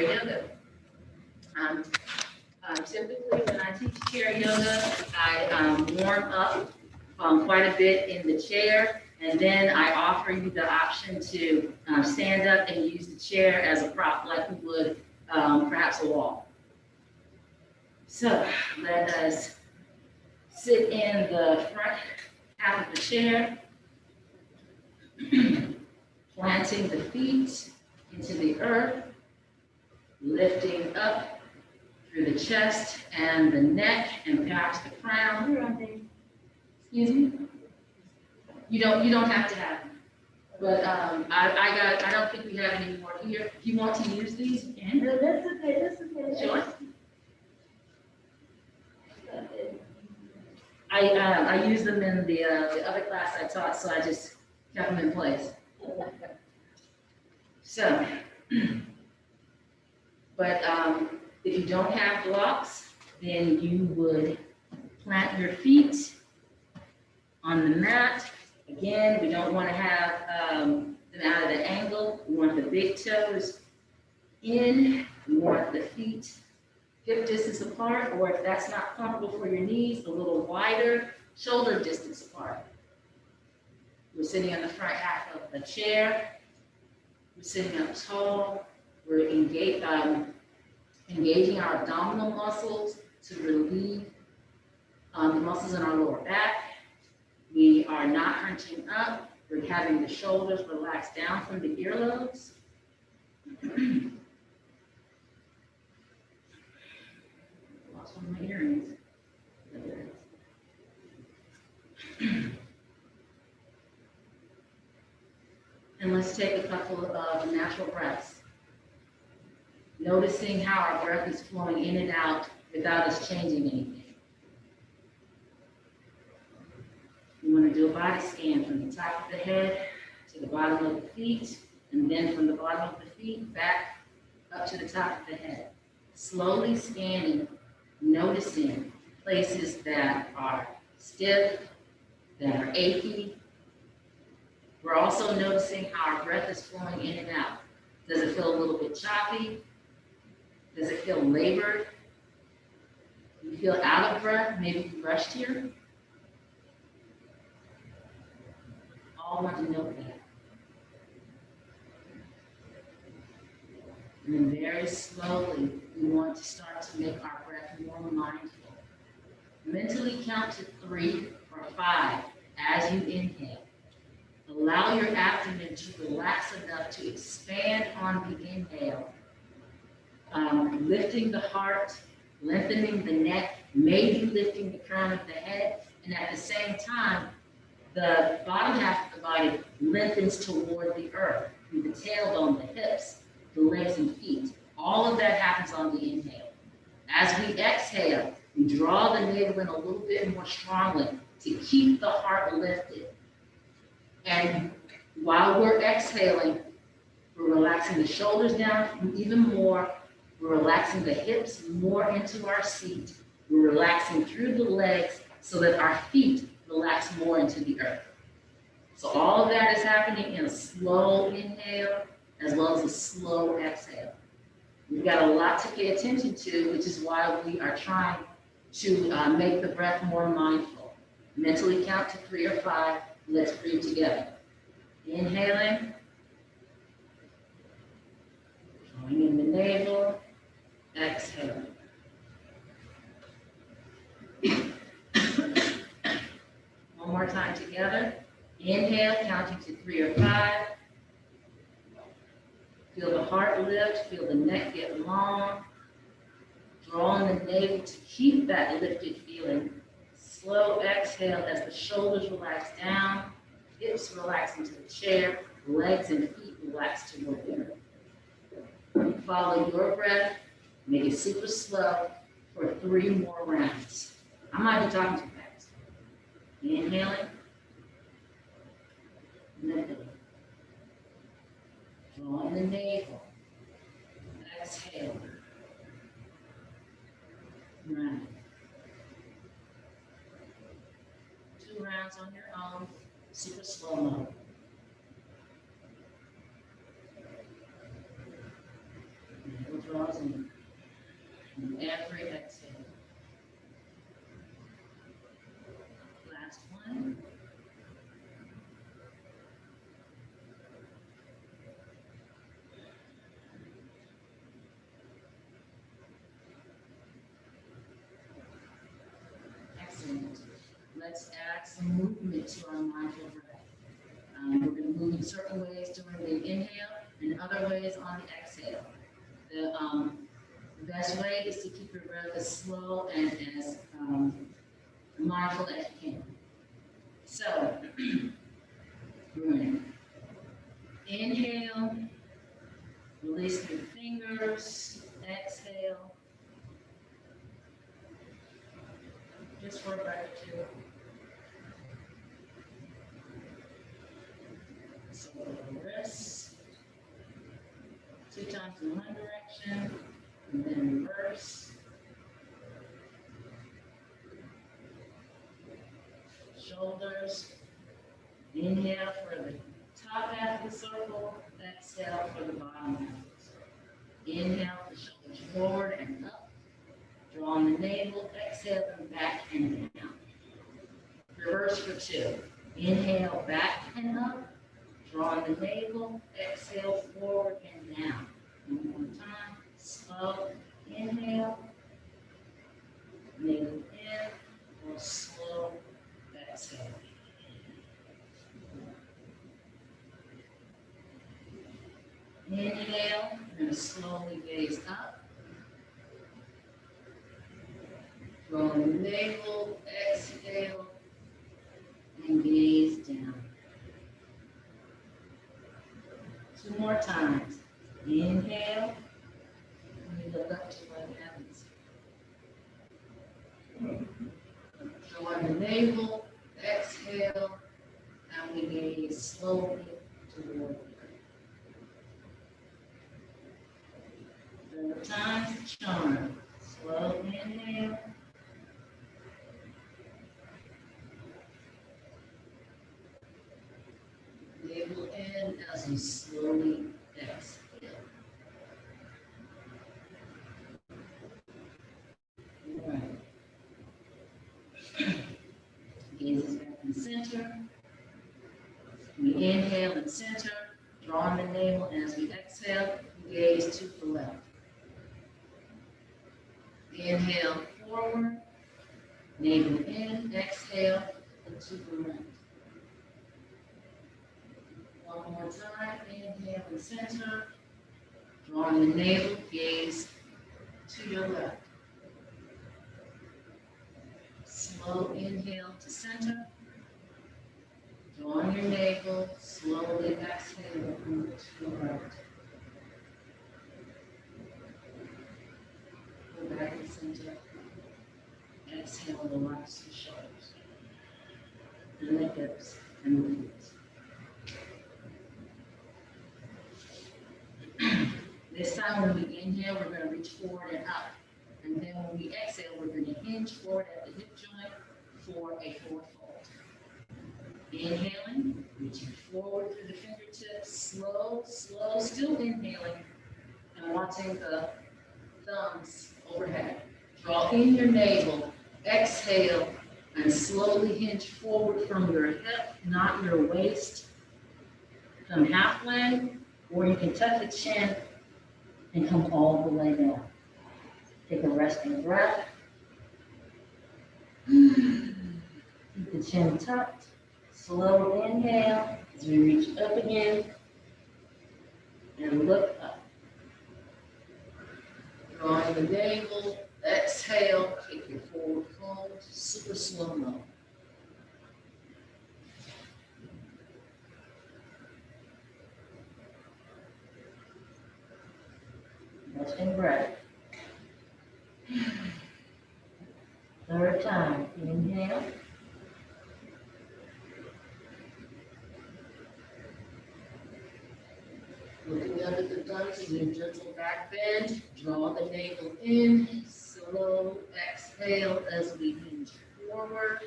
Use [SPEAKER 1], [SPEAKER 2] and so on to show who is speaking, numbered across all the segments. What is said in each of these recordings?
[SPEAKER 1] yoga. Typically, when I teach chair yoga, I warm up quite a bit in the chair, and then I offer you the option to stand up and use the chair as a prop, like you would perhaps a wall. So let us sit in the front half of the chair, planting the feet into the earth, lifting up through the chest and the neck and perhaps the crown. Excuse me? You don't have to have them. But I don't think we have any more here. If you want to use these, you can.
[SPEAKER 2] No, that's okay.
[SPEAKER 1] Sure. I used them in the other class I taught, so I just kept them in place. So, but if you don't have blocks, then you would plant your feet on the mat. Again, we don't want to have them out of the angle. We want the big toes in. We want the feet hip distance apart, or if that's not comfortable for your knees, a little wider, shoulder distance apart. We're sitting on the front half of the chair. We're sitting up tall. We're engaging our abdominal muscles to relieve the muscles in our lower back. We are not hunching up. We're having the shoulders relax down from the earlobes. Lost one of my earrings. And let's take a couple of natural breaths. Noticing how our breath is flowing in and out without us changing anything. We want to do a body scan from the top of the head to the bottom of the feet, and then from the bottom of the feet back up to the top of the head. Slowly scanning, noticing places that are stiff, that are achy. We're also noticing how our breath is flowing in and out. Does it feel a little bit choppy? Does it feel labored? Do you feel out of breath? Maybe you rushed here? All want to know that. And then very slowly, we want to start to make our breath more mindful. Mentally count to 3 or 5 as you inhale. Allow your abdomen to relax enough to expand on the inhale. Lifting the heart, lengthening the neck, maybe lifting the crown of the head, and at the same time, the bottom half of the body lengthens toward the earth, through the tailbone, the hips, the legs and feet. All of that happens on the inhale. As we exhale, we draw the navel in a little bit more strongly to keep the heart lifted. And while we're exhaling, we're relaxing the shoulders down even more. We're relaxing the hips more into our seat. We're relaxing through the legs so that our feet relax more into the earth. So all of that is happening in a slow inhale as well as a slow exhale. We've got a lot to pay attention to, which is why we are trying to make the breath more mindful. Mentally count to 3 or 5. Let's breathe together. Inhaling, drawing in the navel, exhaling. One more time together. Inhale, counting to 3 or 5. Feel the heart lift, feel the neck get long. Drawing the navel to keep that lifted feeling. Slow exhale as the shoulders relax down, hips relax into the chair, legs and feet relax toward the earth. Follow your breath, make it super slow for 3 more rounds. I might be talking too fast. Inhaling, lifting. Drawing the navel, exhale, round. 2 rounds on your own, super slow mo. We'll draws in. And every exhale. Last one. Excellent. Let's add some movement to our mindful breath. We're going to move in certain ways during the inhale and other ways on the exhale. The best way is to keep your breath as slow and as mindful as you can. So, we're going to inhale, release your fingers, exhale, just for a breath or two. So, wrists, 2 times in one direction, and then reverse. Shoulders. Inhale for the top half of the circle. Exhale for the bottom half of the circle. Inhale, the shoulders forward and up. Draw on the navel. Exhale, and back and down. Reverse for 2. Inhale, back and up. Draw on the navel. Exhale, forward and down. One more time. Slow. Inhale. Navel in. Or slow. Exhale. Inhale, we're going to slowly gaze up. Draw the navel, exhale, and gaze down. 2 more times. Inhale, and we look up to what happens. Draw the navel, exhale, and we gaze slowly toward the earth. 3 times charm. Slow inhale. Navel in as we slowly exhale. All right. Gaze back in the center. We inhale and center, draw on the navel, and as we exhale, we gaze to the left. Inhale forward, navel in, exhale, and to the right. One more time, inhale and center, draw on the navel, gaze to your left. Slow inhale to center. Draw on your navel, slowly exhale to the right. Go back to center. Exhale, relax the shoulders. And the hips and the feet. This time when we inhale, we're going to reach forward and up. And then when we exhale, we're going to hinge forward at the hip joint for a forward fold. Inhaling, reaching forward through the fingertips, slow, slow, still inhaling, and watching the thumbs overhead. Draw in your navel, exhale, and slowly hinge forward from your hip, not your waist. Come halfway, or you can tuck the chin and come all the way down. Take a resting breath. Keep the chin tucked. Slow inhale as we reach up again. And look up. Drawing the navel. Exhale. Take your forward fold. Super slow mo. Resting breath. 3rd time. Inhale. Looking up at the thumbs in a gentle back bend. Draw the navel in. Slow exhale as we hinge forward.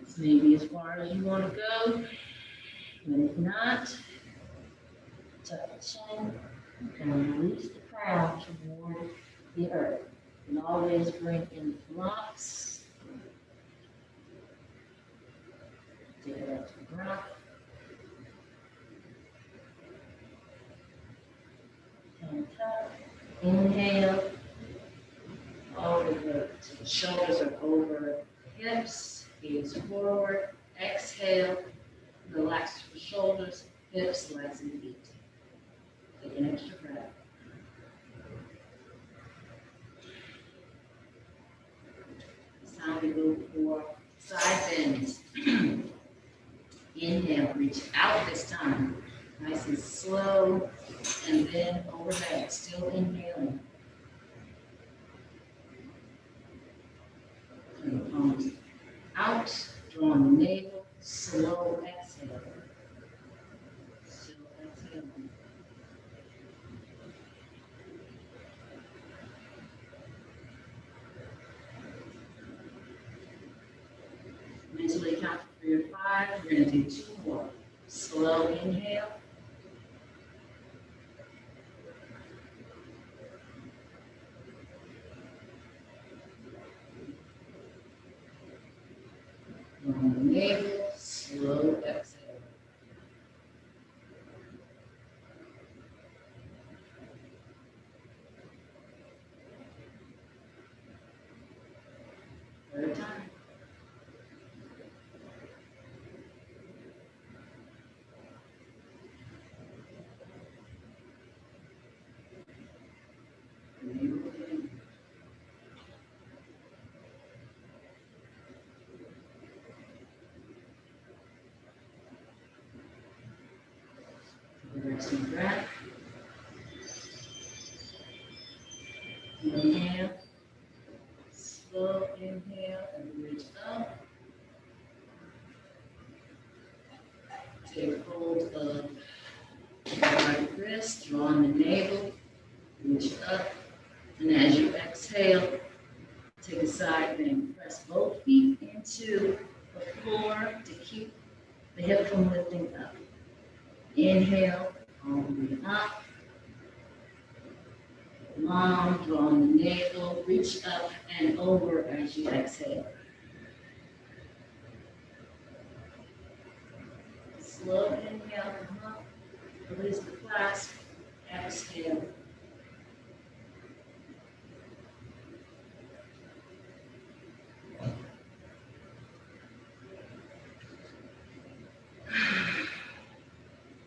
[SPEAKER 1] This may be as far as you want to go. But if not, tuck the chin And release the crown toward the earth. And always bring in the blocks. Take it up to the ground. And tuck. Inhale. Over the shoulders are over the hips. Gaze forward. Exhale. Relax the shoulders, hips, legs, and feet. Take an extra breath. It's time to go for side bends. Inhale, reach out this time. Nice and slow, and then overhead. Still inhaling. Turn the palms out, drawing the navel, slow exhale. Still exhaling. Mentally count to 3 or 5. We're going to do 2 more. Slow inhale. On the navel, slow exhale. Third time. Resting breath. Inhale. Slow inhale and reach up. Take hold of the right wrist, draw on the navel, reach up. And as you exhale, take a side bend. Press both feet into the floor to keep the hip from lifting up. Inhale, all the way up. Long, draw on the navel, reach up and over as you exhale. Slow inhale, come up, release the clasp, exhale.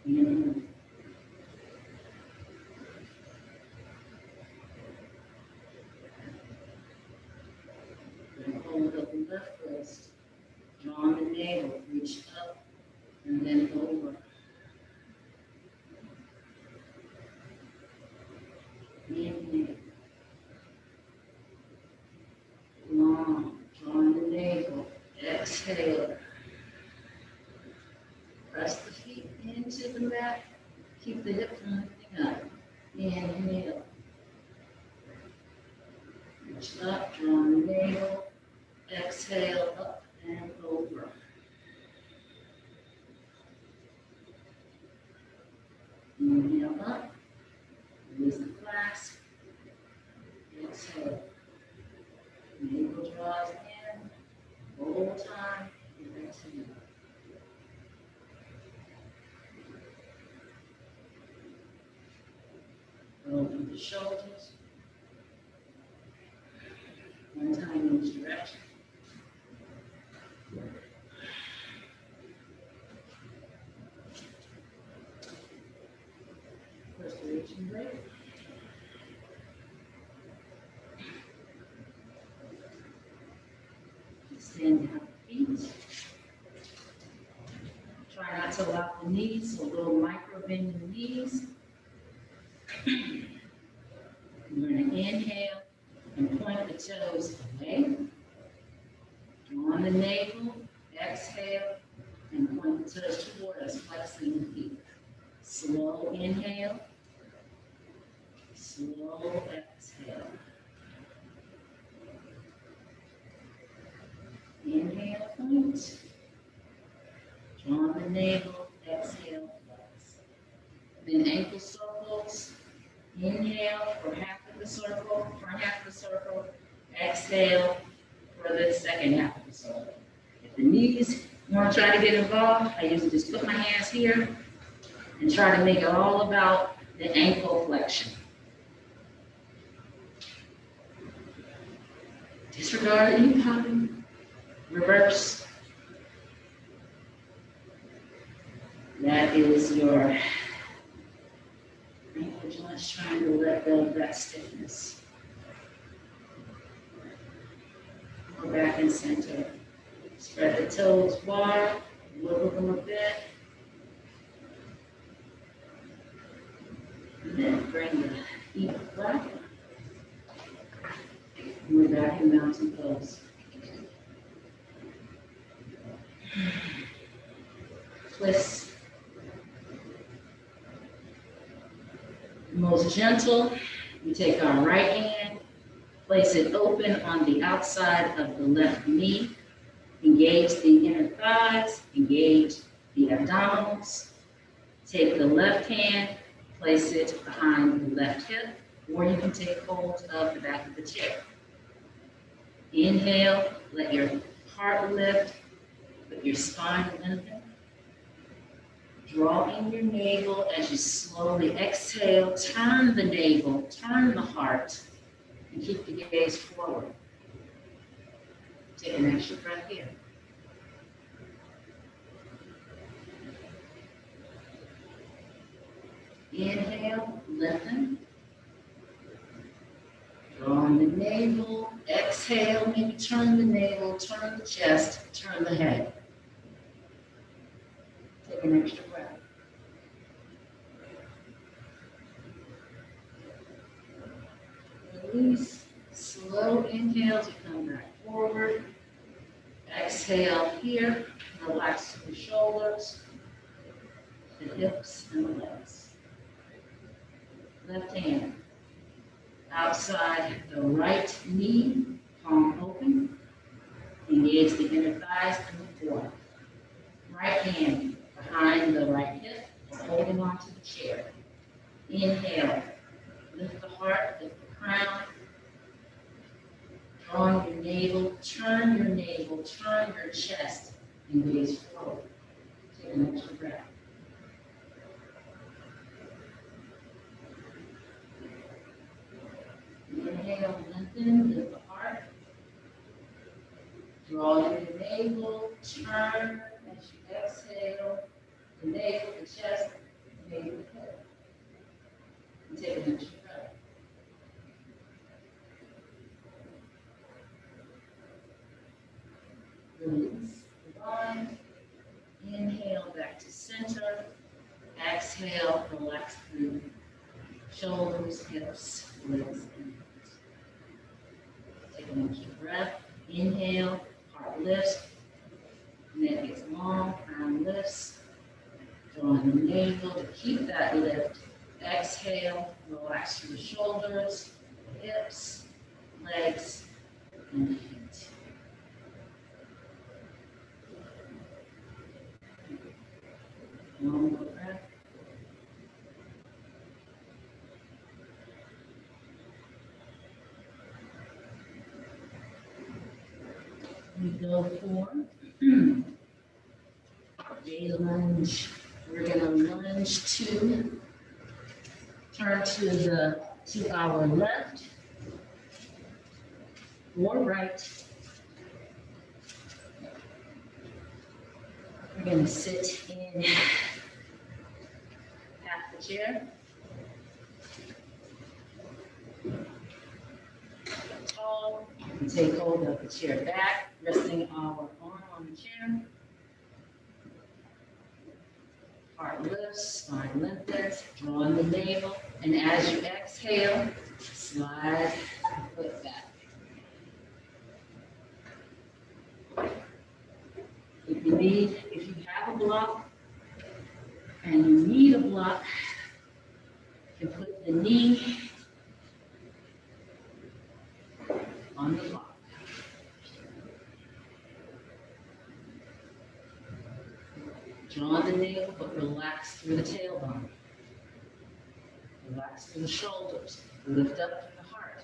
[SPEAKER 1] Inhale. Hold up the left wrist, draw on the navel, reach up, and then over. Inhale. Long, draw on the navel, exhale. Press the feet into the mat, keep the hip from lifting up. Inhale. Reach up, draw on the navel, exhale, up and over. Inhale up, release the clasp, exhale. Navel draws in, whole time, exhale. Open the shoulders, one time in each direction. Restoration break. Stand up feet. Try not to lock the knees, so go micro bend the knees. We're going to inhale and point the toes away. Draw on the navel, exhale, and point the toes toward us, flexing the feet. Slow inhale, slow exhale. Inhale, point. Draw on the navel, exhale, flex. Then ankle circles, Inhale for half of the circle, front half of the circle. Exhale for the second half of the circle. If the knees want to try to get involved, I usually just put my hands here and try to make it all about the ankle flexion. Disregard any popping. Reverse. That is your ankle joints trying to let go of that stiffness. Go back and center. Spread the toes wide, wiggle them a bit. And then bring the feet back. We're back in mountain pose. Twist. Most gentle, we take our right hand, place it open on the outside of the left knee, engage the inner thighs, engage the abdominals. Take the left hand, place it behind the left hip, or you can take hold of the back of the chair. Inhale, let your heart lift, let your spine lengthen. Draw in your navel as you slowly exhale, turn the navel, turn the heart, and keep the gaze forward. Take an extra breath here. Inhale, lengthen. Draw in the navel, exhale, maybe turn the navel, turn the chest, turn the head. Take an extra breath. Release. Slow inhale to come back forward. Exhale here. Relax the shoulders, the hips, and the legs. Left hand outside the right knee, palm open. Engage the inner thighs and the core. Right hand behind the right hip, holding onto the chair. Inhale, lift the heart, lift the crown. Drawing your navel, turn your chest, and gaze forward. Take an extra breath. Inhale, lengthen, lift the heart. Draw in the navel, turn as you exhale. The navel, the chest, the navel, the head. And take an extra breath. Release the bind. Inhale back to center. Exhale, relax through shoulders, hips, legs, and feet. Take an extra breath. Inhale, heart lifts. Neck gets long, crown lifts. Drawing the navel to keep that lift. Exhale, relax through the shoulders, hips, legs, and feet. One more breath. We go for a lunge. We're going to lunge to turn to our left or right. We're going to sit in half the chair. Tall. And take hold of the chair back, resting our arm on the chair. Heart lifts, spine lengthens, draw in the navel, and as you exhale, slide the foot back. If you have a block and you need a block, you can put the knee on the block. Draw the navel, but relax through the tailbone. Relax Relax through the shoulders. Lift up through the heart.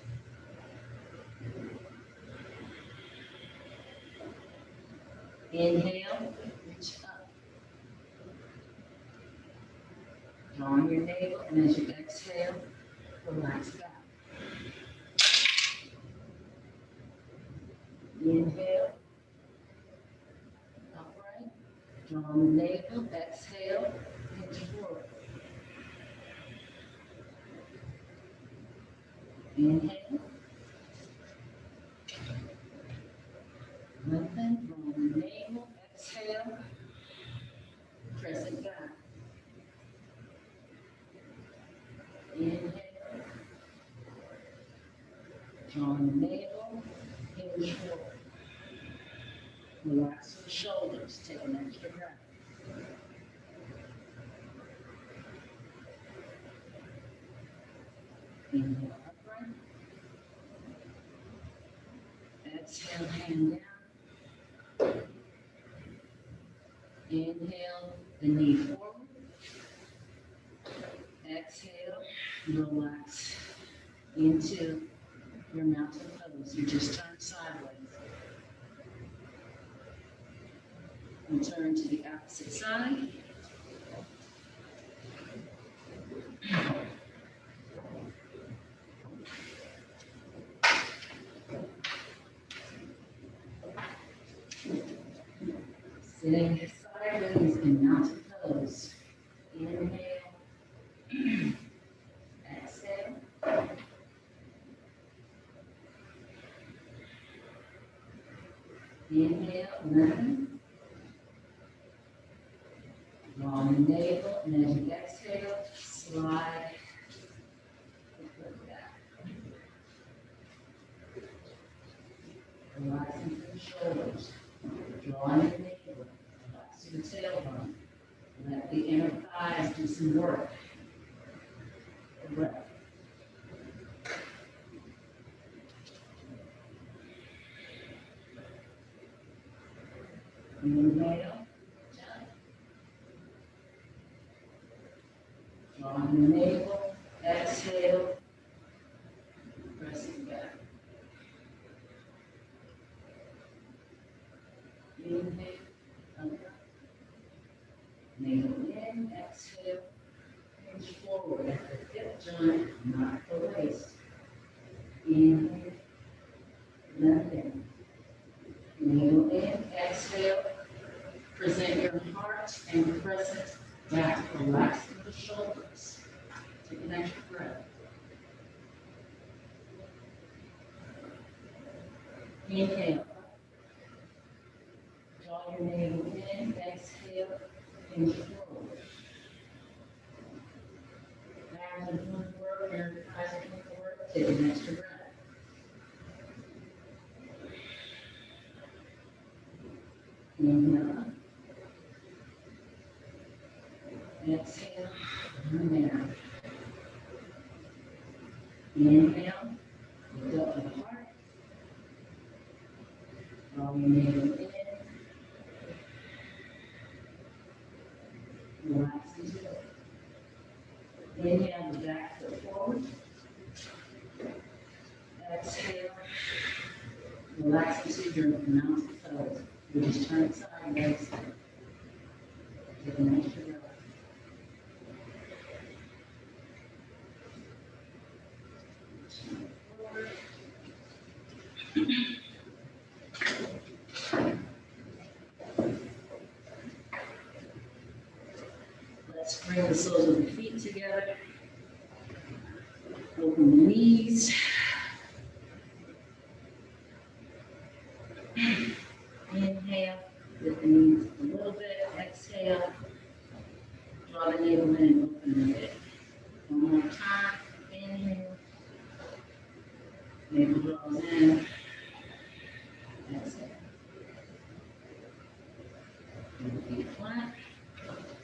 [SPEAKER 1] Inhale, reach up. Drawing your navel, and as you exhale, relax back. Inhale, upright. Drawing the navel, exhale, hinge forward. Inhale. Lengthen, drawing the navel, exhale, press it back. Inhale. Drawing the navel, hinge forward. Relax the shoulders, take an extra breath. Inhale upright. Exhale, hand down. Inhale, the knee forward. Exhale, relax into your mountain pose. You just turn sideways. And turn to the opposite side. Sitting sideways in mountain pose. Inhale. Exhale. Inhale, lengthen. Draw the navel, and as you exhale, slide the foot back. Relaxing through the shoulders. Drawing the navel, relax through the tailbone. Let the inner thighs do some work. The breath. Inhale. Drawing the navel, exhale, pressing back. Inhale, upright. Navel in, exhale, hinge forward at the hip joint, not the waist. Inhale, lengthen. Navel in, exhale, present your heart and crescent back, relax through the shoulders. Take an extra breath. Inhale. Draw your navel in, exhale, hinge forward. Arms are doing the work, your eyes are doing the work. Take an extra breath. Inhale. Exhale, and down. Inhale, lift up to the heart. Draw your navel in. Relax into it. Inhale, the back foot forward. Exhale, relax into your mountain pose. You just turn sideways. Take an extra breath. Let's bring the soles of the feet together. Open the knees. Inhale, lift the knees a little bit. Exhale, draw the navel in and open the bit. One more time. Inhale. Navel draws in. Exhale. Feet flat.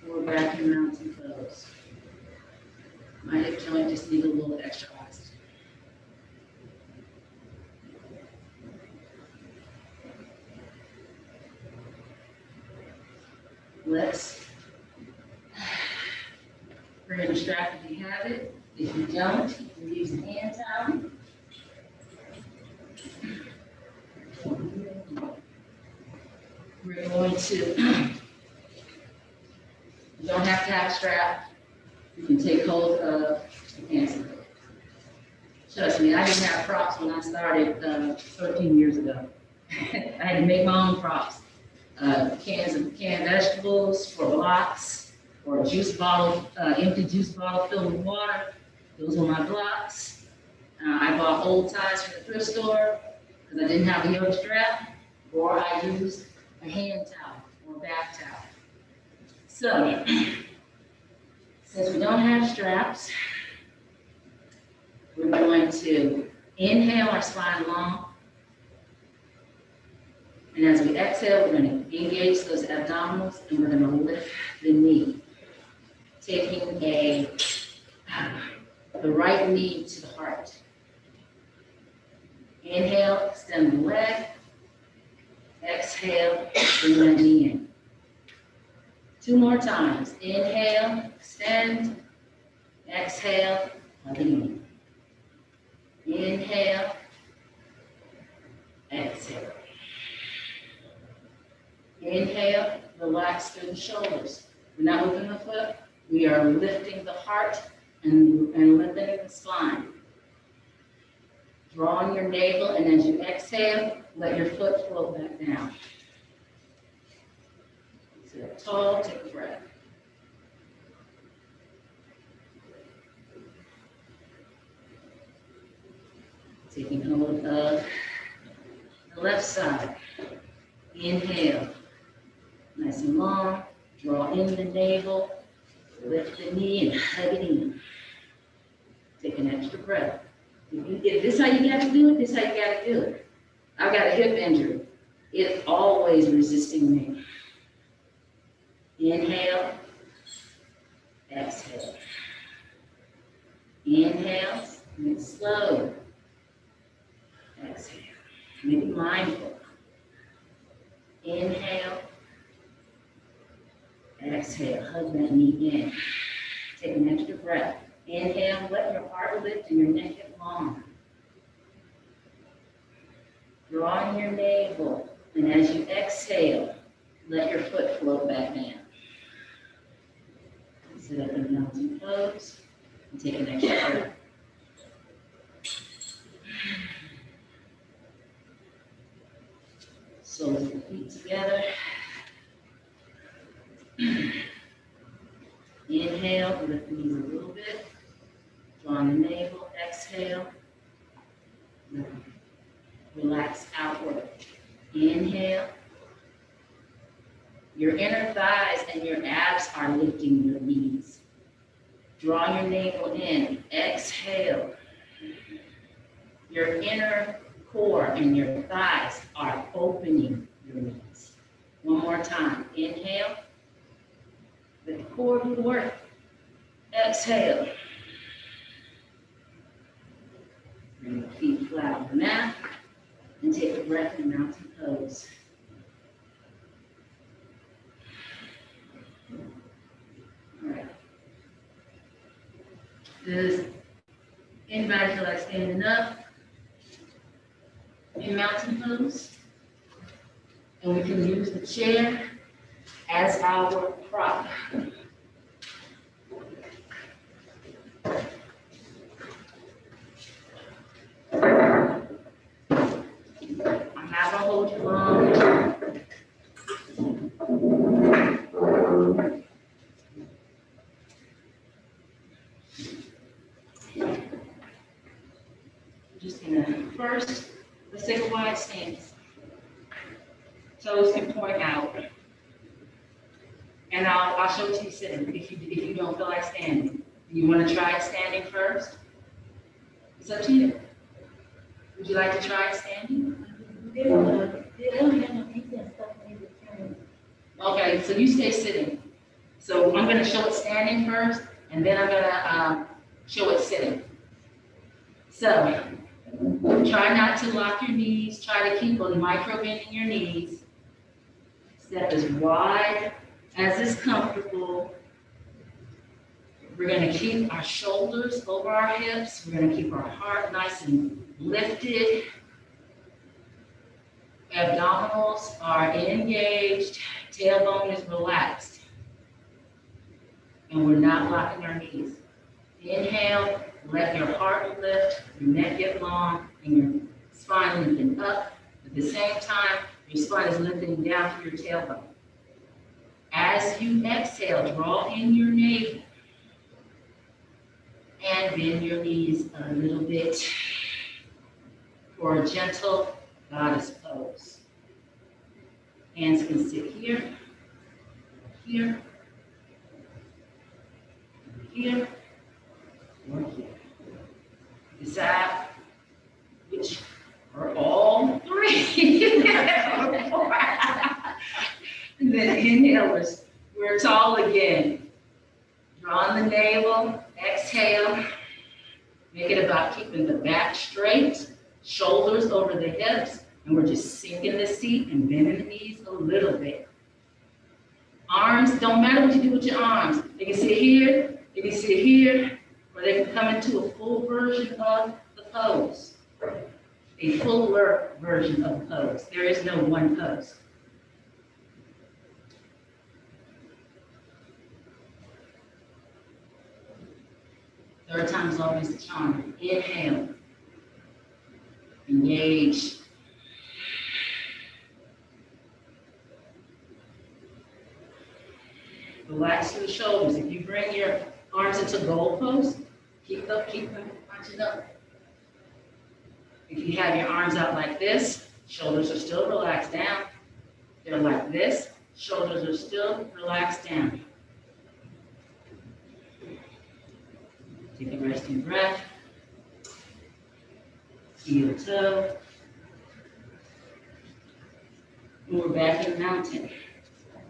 [SPEAKER 1] We're back in mountain pose. My hip joint just needs a little extra oxygen. Let's bring in a strap if you have it. If If you don't, you can use a hand towel. We're going to, you don't have to have a strap. You can take hold of the pants. Trust me, I didn't have props when I started 13 years ago. I had to make my own props. Cans of canned vegetables for blocks, or a juice bottle, empty juice bottle filled with water. Those were my blocks. I bought old ties from the thrift store because I didn't have a yoke strap, or I used a hand towel or a bath towel. So, since we don't have straps, we're going to inhale our spine long. And as we exhale, we're going to engage those abdominals and we're going to lift the knee. Taking the right knee to the heart. Inhale, extend the leg. Exhale, bring that knee in. 2 more times. Inhale, extend. Exhale, hug it in. Inhale, exhale. Inhale, relax through the shoulders. We're not moving the foot, we are lifting the heart and lifting the spine. Drawing your navel, and as you exhale, let your foot float back down. Sit tall, take a breath. Taking hold of the left side. Inhale, nice and long. Draw in the navel, lift the knee and hug it in. Take an extra breath. If this is how you got to do it, this is how you got to do it. I've got a hip injury. It's always resisting me. Inhale, exhale. Inhale, make it slow. Exhale, make it mindful. Inhale, exhale, hug that knee in. Take an extra breath. Inhale, let your heart lift and your neck get long. Drawing your navel, and as you exhale, let your foot float back down. Sit up in mountain pose and take an extra breath. Soles of the feet together. Inhale, lift the knees a little bit. Draw the navel, exhale. Relax outward. Inhale. Your inner thighs and your abs are lifting your knees. Draw your navel in. Exhale. Your inner core and your thighs are opening your knees. One more time. Inhale. Let the core do the work. Exhale. Bring the feet flat on the mat and take a breath in mountain pose. All right. Does anybody feel like standing up in mountain pose? And we can use the chair as our prop. I'm not gonna hold you long. Just gonna first, let's take a wide stance. Toes can point out. And I'll show it to you sitting if you don't feel like standing. You want to try it standing first? It's up to you. Would you like to try it standing? Okay, so you stay sitting. So I'm going to show it standing first, and then I'm going to show it sitting. So try not to lock your knees. Try to keep on micro bending your knees. Step as wide as is comfortable. We're going to keep our shoulders over our hips. We're going to keep our heart nice and lifted. Abdominals are engaged. Tailbone is relaxed. And we're not locking our knees. Inhale, let your heart lift, your neck get long, and your spine lifting up. At the same time, your spine is lifting down to your tailbone. As you exhale, draw in your navel and bend your knees a little bit for a gentle goddess pose. Hands can sit here, here, here, or here. Decide which or all three. And then inhale, we're tall again. Draw in the navel, exhale. Make it about keeping the back straight, shoulders over the hips, and we're just sinking the seat and bending the knees a little bit. Arms, don't matter what you do with your arms. They can sit here, they can sit here, or they can come into a full version of the pose. A fuller version of the pose. There is no one pose. Third time is always the charm. Inhale. Engage. Relax through the shoulders. If you bring your arms into goal pose, keep them punching up. If you have your arms out like this, shoulders are still relaxed down. They're like this, shoulders are still relaxed down. Take a resting breath. Heel toe. And we're back in mountain.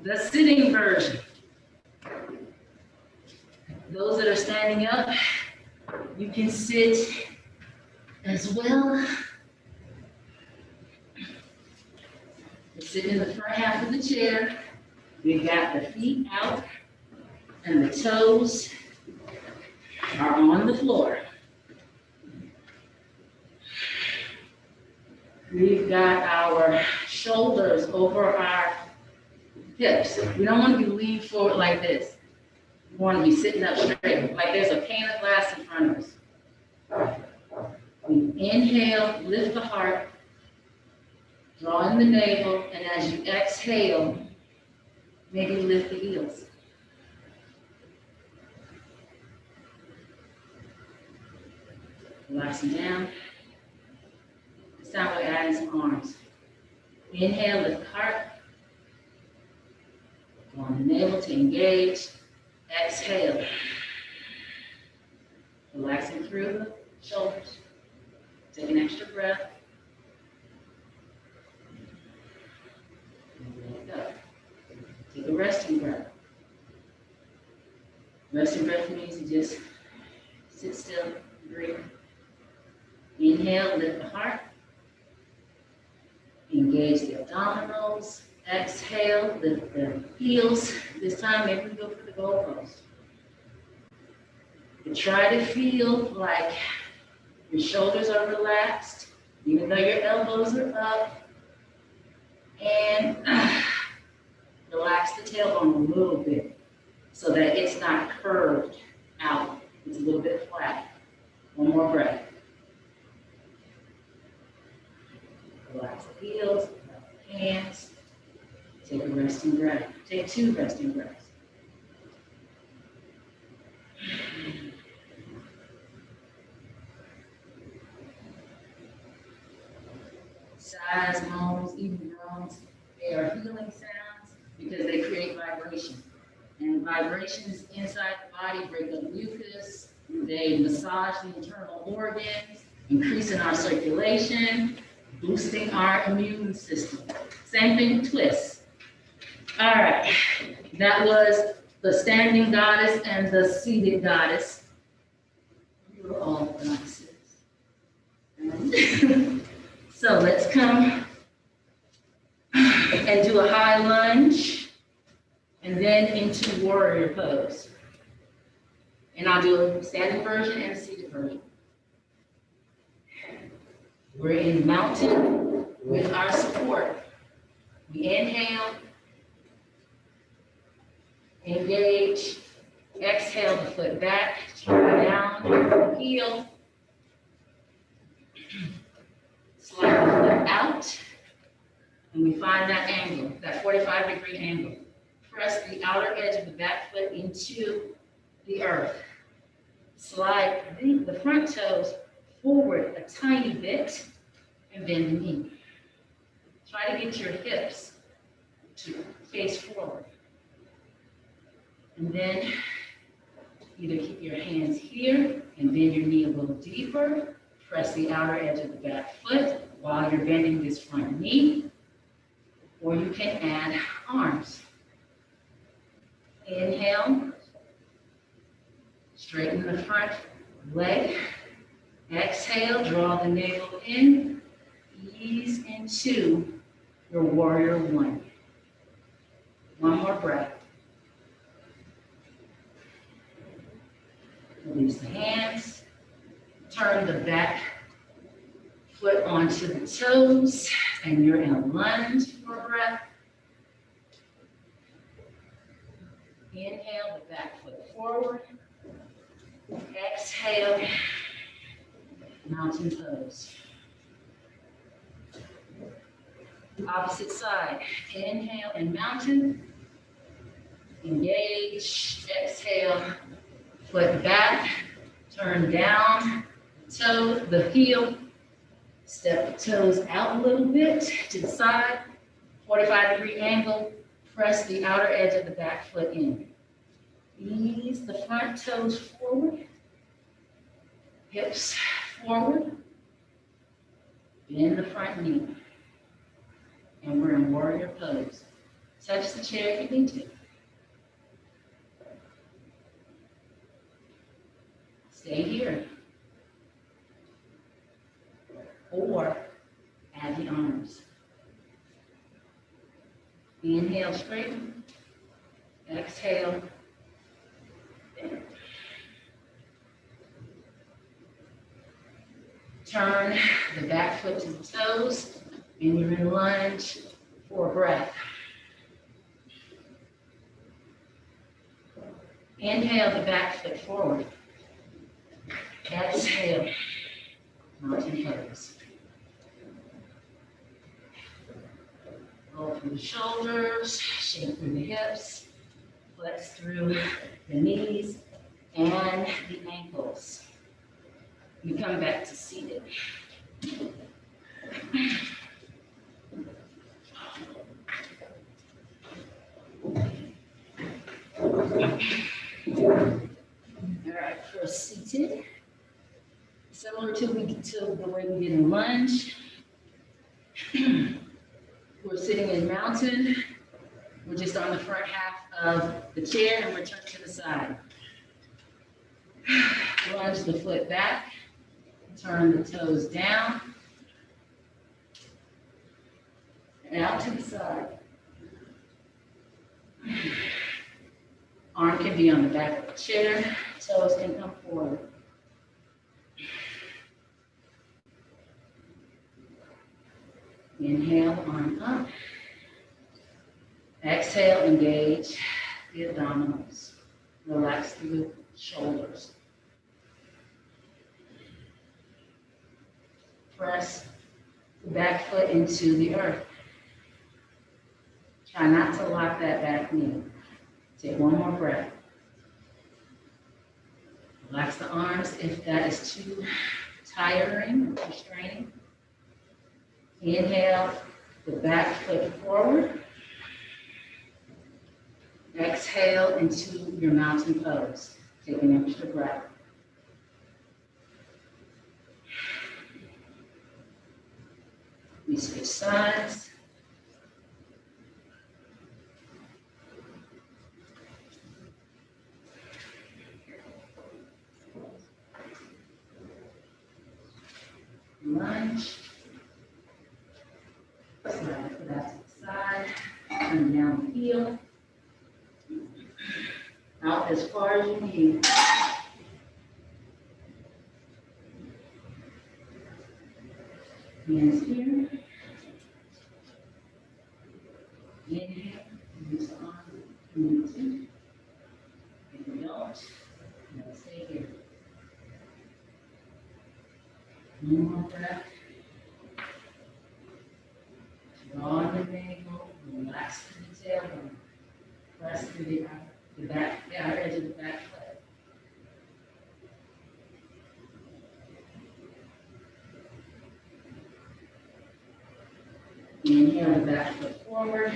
[SPEAKER 1] The sitting version. Those that are standing up, you can sit as well. We're sitting in the front half of the chair. We've got the feet out and the toes are on the floor. We've got our shoulders over our hips. We don't want to be leaned forward like this. We want to be sitting up straight, like there's a pane of glass in front of us. We inhale, lift the heart, draw in the navel, and as you exhale, maybe lift the heels. Relaxing down. This time we're adding some arms. Inhale, lift the heart. Draw in the navel to engage. Exhale. Relaxing through the shoulders. Take an extra breath. And let it go. Take a resting breath. Resting breath means you just sit still, breathe. Inhale, lift the heart. Engage the abdominals. Exhale, lift the heels. This time, maybe we go for the goal pose. And try to feel like your shoulders are relaxed, even though your elbows are up. And relax the tailbone a little bit so that it's not curved out. It's a little bit flat. One more breath. Relax the heels, hands. Take a resting breath. Take 2 resting breaths. Sighs, moans, even groans, they are healing sounds because they create vibration. And vibrations inside the body break up mucus, they massage the internal organs, increasing our circulation, boosting our immune system. Same thing with twists. All right, that was the standing goddess and the seated goddess. We were all goddesses. So let's come and do a high lunge and then into warrior pose. And I'll do a standing version and a seated version. We're in mountain with our support. We inhale, engage, exhale the foot back, turn down, heel, slide the foot out, and we find that angle, that 45-degree angle. Press the outer edge of the back foot into the earth. Slide the front toes forward a tiny bit and bend the knee. Try to get your hips to face forward. And then either keep your hands here and bend your knee a little deeper. Press the outer edge of the back foot while you're bending this front knee. Or you can add arms. Inhale. Straighten the front leg. Exhale, draw the navel in. Ease into your warrior one. One more breath. Release the hands. Turn the back foot onto the toes, and you're in a lunge for a breath. Inhale the back foot forward. Exhale, mountain pose. Opposite side. Inhale and mountain. Engage. Exhale. Foot back. Turn down. Toe, the heel. Step the toes out a little bit to the side. 45-degree angle. Press the outer edge of the back foot in. Ease the front toes forward. Hips forward. Bend the front knee. And we're in warrior pose. Touch the chair if you need to. Stay here. Or add the arms. Inhale, straighten. Exhale, bend. Turn the back foot to the toes, and you're in lunge for a breath. Inhale the back foot forward. Exhale, mountain pose. Roll through the shoulders, shake through the hips, flex through the knees and the ankles. You come back to seated. All right, for seated, similar to the way we did in lunge. We're sitting in mountain. We're just on the front half of the chair and we're turned to the side. Lunge the foot back. Turn the toes down. And out to the side. Arm can be on the back of the chair. Toes can come forward. Inhale, arm up. Exhale, engage the abdominals. Relax the shoulders. Press the back foot into the earth. Try not to lock that back knee. Take one more breath. Relax the arms if that is too tiring or straining. Inhale the back foot forward. Exhale into your mountain pose. Take an extra breath. We switch sides. Lunge. Slide the back to the side. Turn down the heel. Out as far as you need. Hands here. Inhale, release the arm, release it. If you don't, now stay here. One more breath. Draw the navel, relax the tailbone. Press through the back, the outer edge of the back foot. Inhale the back foot forward.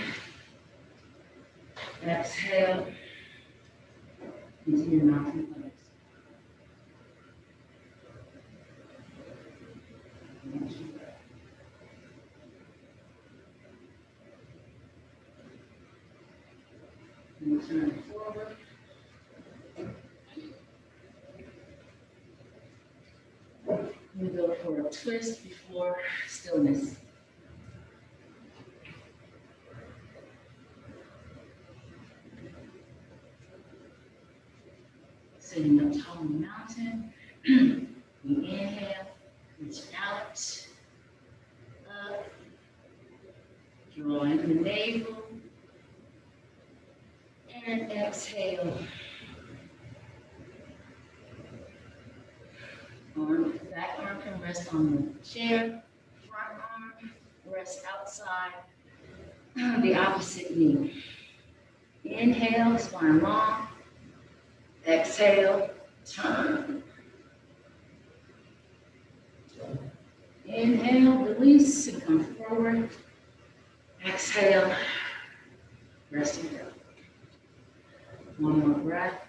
[SPEAKER 1] Exhale into your mountain pose. And turn forward. We go for a twist before stillness. Sitting up tall on the mountain. We inhale, reach out, up, draw in the navel, and exhale. Back arm can rest on the chair, front arm rest outside the opposite knee. Inhale, spine long. Exhale, turn. Inhale, release, and come forward. Exhale, rest and go. One more breath.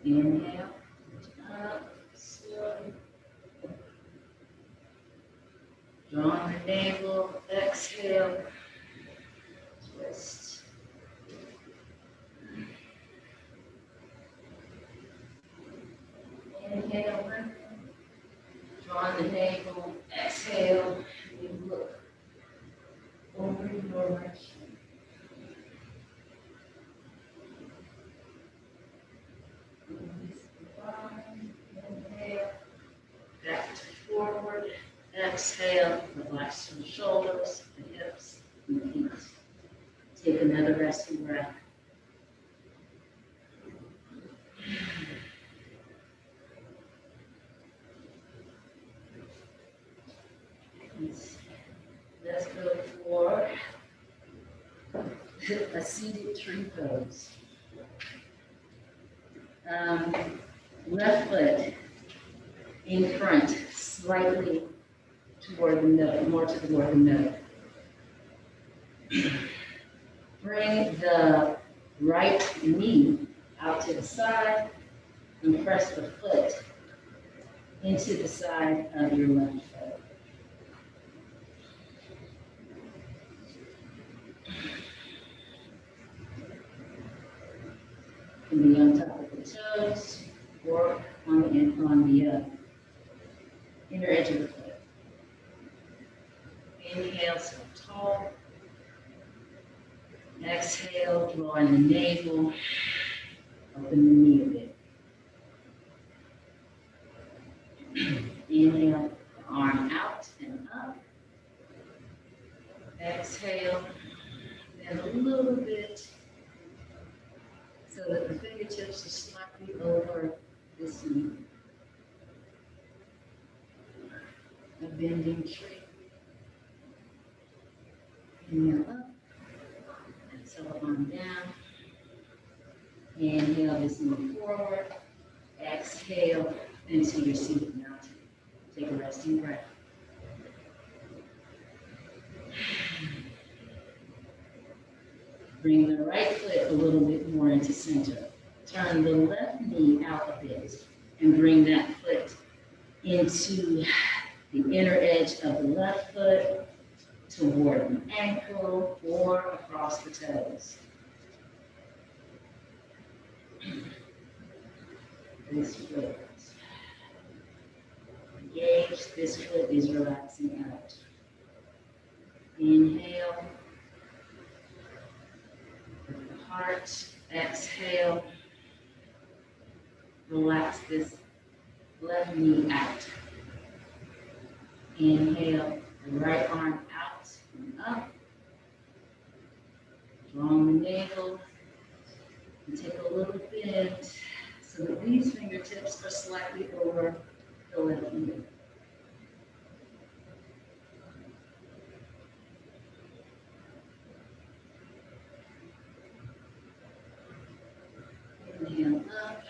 [SPEAKER 1] Inhale, up, slowly. Draw the navel, exhale, twist. Inhale, lengthen. Draw the navel, exhale, you look over your right shoulder. Release the bottom, inhale, back to forward, exhale, relax your shoulders, the hips, and the feet. Take another resting breath. Let's go for a seated tree pose. Left foot in front, slightly toward the middle, more toward the middle. Bring the right knee out to the side and press the foot into the side of your left foot. Can be on top of the toes or on the inner edge of the foot. Inhale, sit tall. Exhale, draw in the navel, open the knee a bit. Inhale, arm out and up. Exhale, and a little bit so that the fingertips are slightly over this knee. A bending tree. Inhale up. Exhale on down. Inhale this knee forward. Exhale into your seated mountain. Take a resting breath. Bring the right foot a little bit more into center. Turn the left knee out a bit and bring that foot into the inner edge of the left foot toward the ankle or across the toes. This foot. Engage, this foot is relaxing out. Inhale. With the heart, exhale. Relax this left knee out. Inhale, the right arm out and up. Draw the navel and take a little bend so that these fingertips are slightly over the left knee. Inhale up,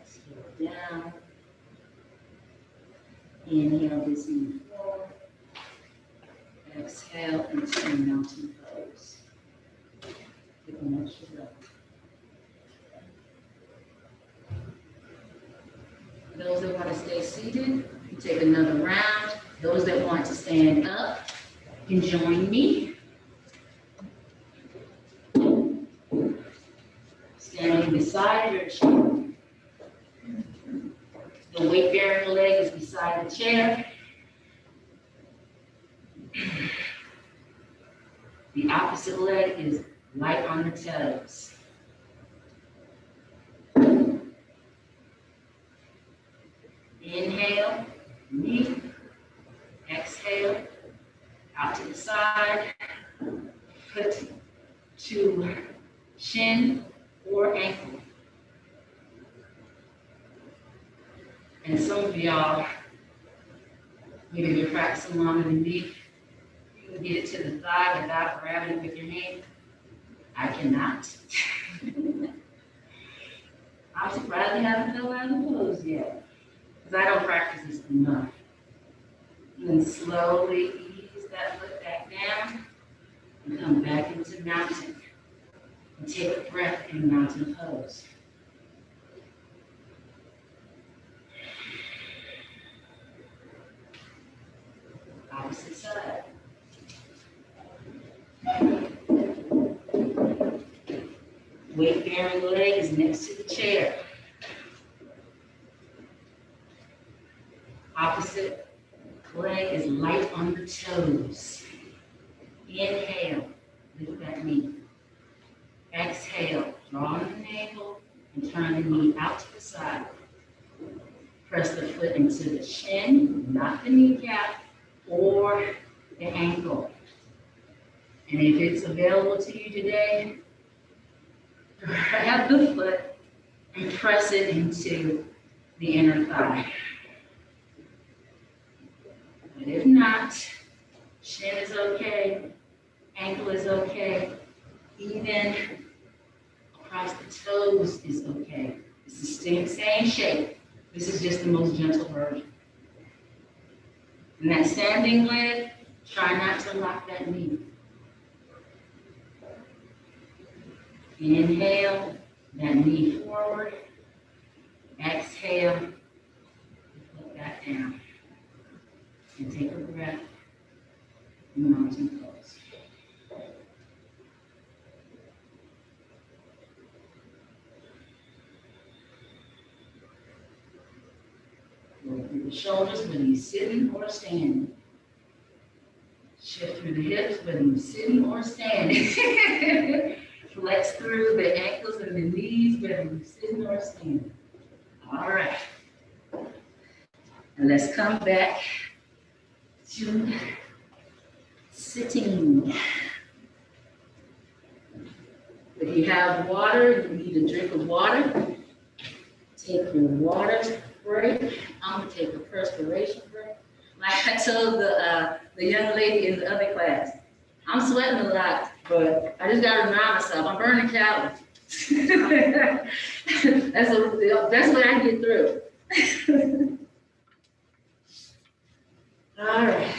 [SPEAKER 1] exhale down. Inhale this knee forward. Exhale into mountain pose. Take an extra breath. Those that want to stay seated, you take another round. Those that want to stand up can join me. Standing beside your chair. The weight-bearing leg is beside the chair. The opposite leg is light on the toes. Inhale, knee. Exhale, out to the side. Foot to shin or ankle. And some of y'all, maybe you're practicing longer than me, you can get it to the thigh without grabbing it with your hand. I cannot. I'm surprised I haven't done out of the pose yet, because I don't practice this enough. And then slowly ease that foot back down and come back into mountain. And take a breath in mountain pose. Opposite side. Weight-bearing leg is next to the chair. Opposite leg is light on the toes. Inhale, lift that knee. Exhale, draw the navel and turn the knee out to the side. Press the foot into the shin, not the kneecap or the ankle. And if it's available to you today, grab the foot and press it into the inner thigh. But if not, shin is okay, ankle is okay, even across the toes is okay. It's the same shape. This is just the most gentle version. And that standing leg, try not to lock that knee. Inhale, that knee forward. Exhale, put that down. And take a breath in mountain pose. Roll through the shoulders whether you're sitting or standing. Shift through the hips whether you're sitting or standing. Flex through the ankles and the knees whether you're sitting or standing. All right. And let's come back to sitting. If you have water, you need a drink of water. Take your water break. I'm gonna take a perspiration break. Like I told the young lady in the other class, I'm sweating a lot, but I just gotta remind myself, I'm burning calories. That's the best way I get through. All right.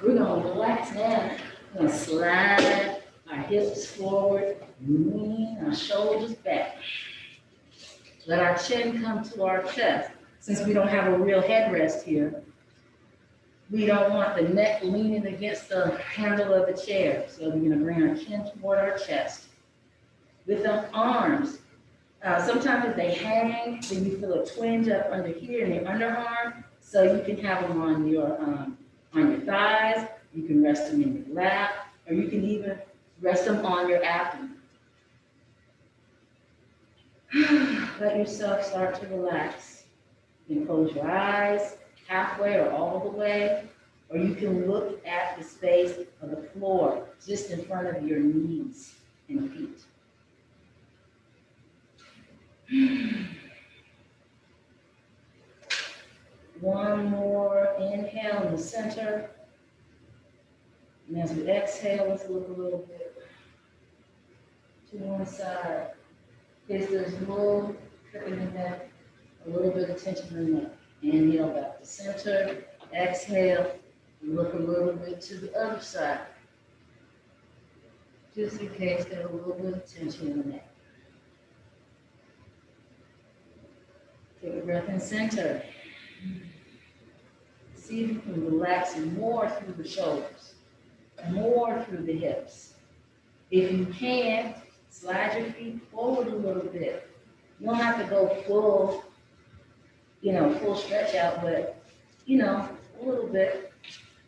[SPEAKER 1] We're gonna relax now. We're gonna slide our hips forward, lean our shoulders back. Let our chin come to our chest. Since we don't have a real headrest here, we don't want the neck leaning against the handle of the chair. So we're gonna bring our chin toward our chest. With the arms, sometimes if they hang, then you feel a twinge up under here in your underarm. So you can have them on your thighs. You can rest them in your lap, or you can even rest them on your abdomen. let yourself start to relax. You can close your eyes halfway or all the way, or you can look at the space of the floor just in front of your knees and feet. One more inhale in the center. And as we exhale, let's look a little bit to one side. Is there's a little trick in the neck, a little bit of tension in the neck. Inhale back to center. Exhale. Look a little bit to the other side. Just in case there's a little bit of tension in the neck. Take a breath in center. See if you can relax more through the shoulders, more through the hips. If you can, slide your feet forward a little bit. You don't have to go full, full stretch out, but, a little bit.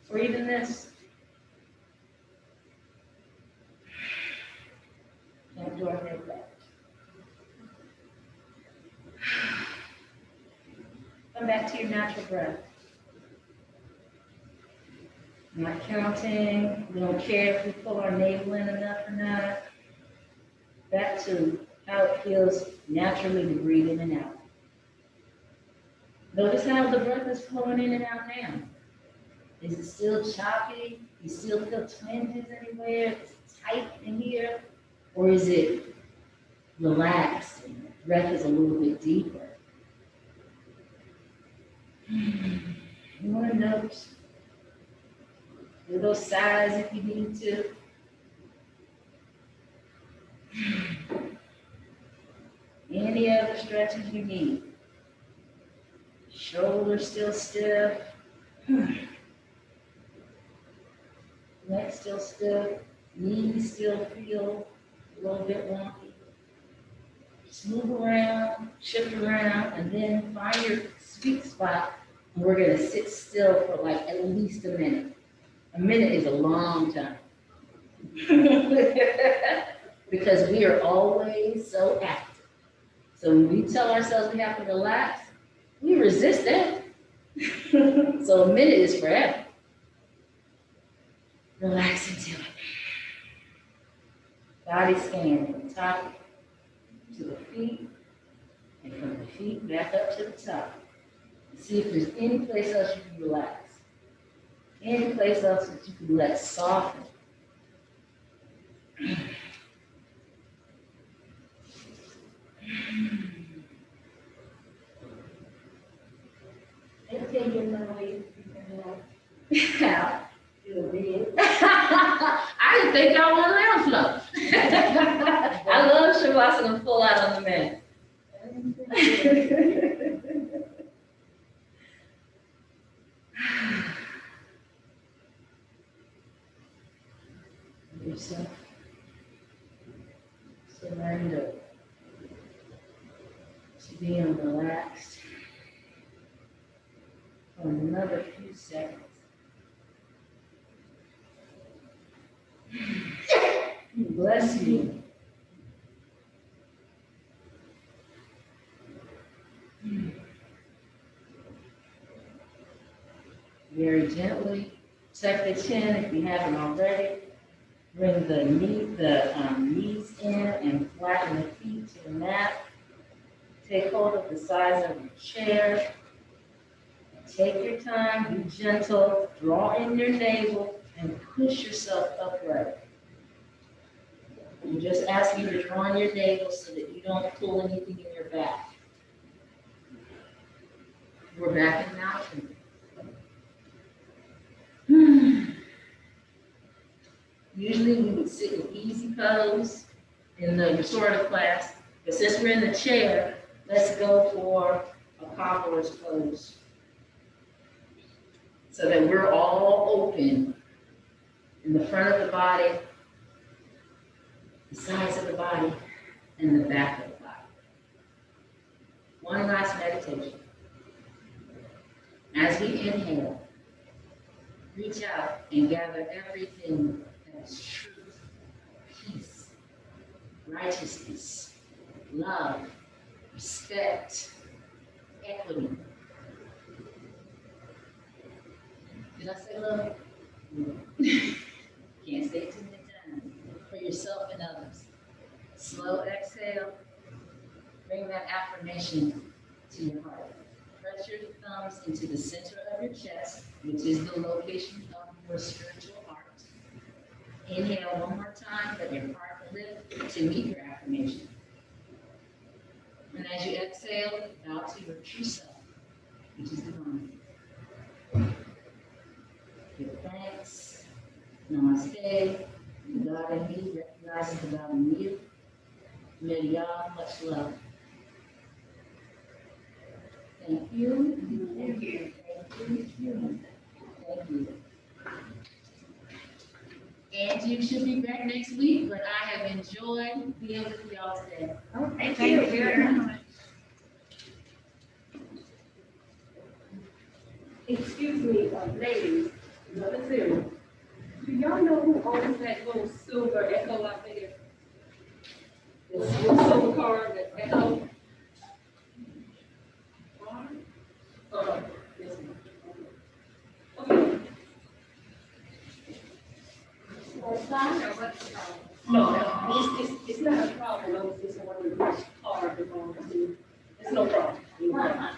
[SPEAKER 1] Or even this. Can't do our head back. Come back to your natural breath. Not counting. We don't care if we pull our navel in enough or not. Back to how it feels naturally to breathe in and out. Notice how the breath is flowing in and out now. Is it still choppy? You still feel twinges anywhere? Is it tight in here? Or is it relaxed and the breath is a little bit deeper? You want to note. Do those sighs if you need to. Any other stretches you need. Shoulders still stiff. Neck still stiff. Knees still feel a little bit wonky. Just move around, shift around, and then find your sweet spot. And we're going to sit still for like at least a minute. A minute is a long time. Because we are always so active. So when we tell ourselves we have to relax, we resist that. So a minute is forever. Relax into it. Body scan from the top to the feet, and from the feet back up to the top. See if there's any place else you can relax. Any place else that you can let soften. Okay, you know, yeah, feel big. I didn't think y'all wanted to flow. I love Shavasana full out on the mat. Yourself. Surrender to being relaxed for another few seconds. Bless you. Very gently tuck the chin if you haven't already. Bring the knees in and flatten the feet to the mat. Take hold of the sides of your chair. Take your time, be gentle, draw in your navel, and push yourself upright. I'm just asking you to draw in your navel so that you don't pull anything in your back. We're back in mountain. Usually we would sit in easy pose in the restorative class, but since we're in the chair, let's go for a cobbler's pose so that we're all open in the front of the body, the sides of the body, and the back of the body. One last meditation. As we inhale, reach out and gather everything that is truth, peace, righteousness, love, respect, equity. Did I say love? Can't say it too many times. For yourself and others. Slow exhale. Bring that affirmation to your heart. Press your thumbs into the center of your chest, which is the location of your spiritual heart. Inhale one more time, let your heart lift to meet your affirmation. And as you exhale, bow to your true self, which is divine. Give thanks. Namaste. The God in me recognizes the God in you. May y'all much love. Thank you.
[SPEAKER 2] Thank you.
[SPEAKER 1] Thank you. Thank you. And you should be back next week, but I have enjoyed being with y'all today.
[SPEAKER 2] Oh, thank you very much.
[SPEAKER 3] Excuse me, ladies, another thing. Do y'all know who owns that little silver Echo out there? The silver car, that Echo? Yes, ma'am. Okay. No, it's not a problem. I was just wondering which car belongs to. It's no problem.